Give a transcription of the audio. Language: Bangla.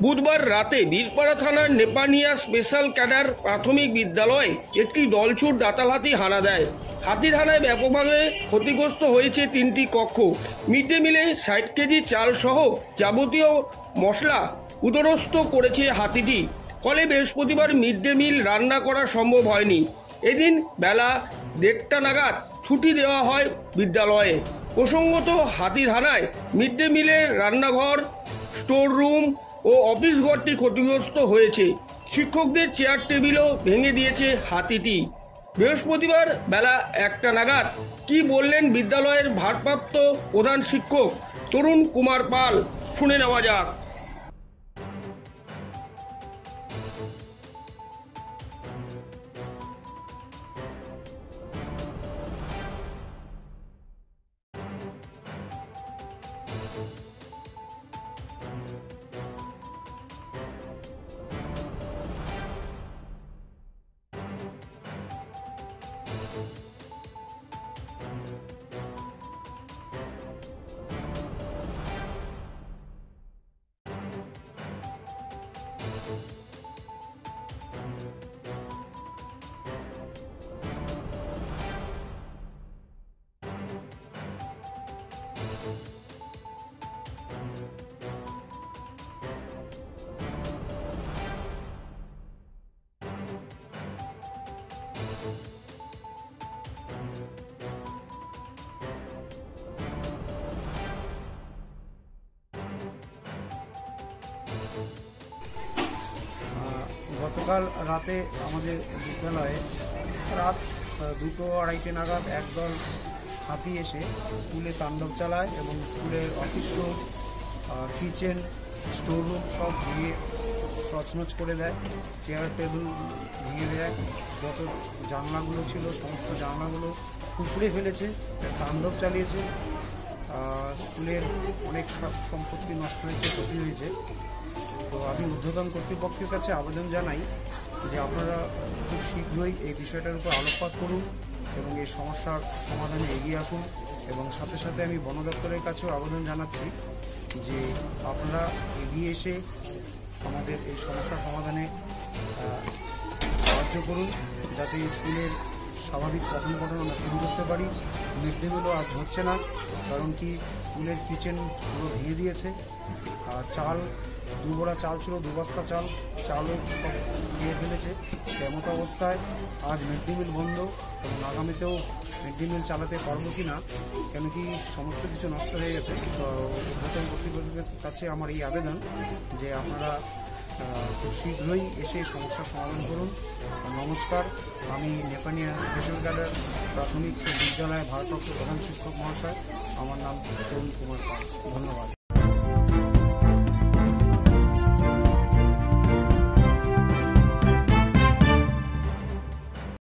বুধবার রাতে বীরপাড়া থানার নেপানিয়া স্পেশাল ক্যাডার প্রাথমিক বিদ্যালয়ে একটি দলছুট দাঁতাল হাতি হানা দেয়। হাতির হানায় ব্যাপকভাবে ক্ষতিগ্রস্ত হয়েছে 3টি কক্ষ। মিড ডে মিলে 60 কেজি চাল সহ যাবতীয় মশলা উদরস্থ করেছে হাতিটি। ফলে বৃহস্পতিবার মিড ডে মিল রান্না করা সম্ভব হয়নি। এদিন বেলা 1:30 নাগাদ ছুটি দেওয়া হয় বিদ্যালয়ে। প্রসঙ্গত, হাতির হানায় মিড ডে মিলের রান্নাঘর, স্টোর রুম ও অফিস ঘরটি ক্ষতিগ্রস্ত হয়েছে। শিক্ষকদের চেয়ার টেবিলও ভেঙে দিয়েছে হাতিটি। বৃহস্পতিবার বেলা 1টা নাগাদ কি বললেন বিদ্যালয়ের ভারপ্রাপ্ত প্রধান শিক্ষক তরুণ কুমার পাল, শুনে নেওয়া যাক। গতকাল রাতে আমাদের বিদ্যালয়ে রাত 2-2:30 নাগাদ একদল হাতি এসে স্কুলে তাণ্ডব চালায় এবং স্কুলের office room, kitchen, store room সব ভেঙে তছনছ করে দেয়। চেয়ার টেবিল ভেঙে দেয়। যত জানলাগুলো ছিল সমস্ত জানলাগুলো উপড়ে ফেলেছে, তাণ্ডব চালিয়েছে। স্কুলের অনেক সম্পত্তি নষ্ট হয়েছে, ক্ষতি হয়েছে। তো আমি ঊর্ধ্বতন কর্তৃপক্ষের কাছে আবেদন জানাই যে আপনারা খুব শীঘ্রই এই বিষয়টার উপর আলোকপাত করুন এবং এই সমস্যার সমাধানে এগিয়ে আসুন। এবং সাথে সাথে আমি বন দপ্তরের কাছেও আবেদন জানাচ্ছি যে আপনারা এগিয়ে এসে আমাদের এই সমস্যার সমাধানে সাহায্য করুন, যাতে স্কুলের স্বাভাবিক পঠন পাঠন আমরা শুরু করতে পারি। মিড ডে মিলও আজ হচ্ছে না, কারণ কি স্কুলের কিচেন পুরো ভেঙে দিয়েছে। চাল 2 বড়া চাল ছিল, 2 বস্তা চালও সব দিয়ে ফেলেছে। এমত অবস্থায় আজ মিড ডে মিল বন্ধ এবং আগামীতেও মিড ডে মিল চালাতে পারবো কি না, কেন কি সমস্ত কিছু নষ্ট হয়ে গেছে। তো ঊর্ধ্বতন কর্তৃপক্ষের কাছে আমার এই আবেদন যে আপনারা খুব শীঘ্রই এসে সমস্যার সমাধান করুন। নমস্কার, আমি নেপানিয়া স্পেশাল ক্যাডার প্রাথমিক বিদ্যালয়ের ভারপ্রাপ্ত প্রধান শিক্ষক মহাশয়। আমার নাম তরুণ কুমার পাল। ধন্যবাদ।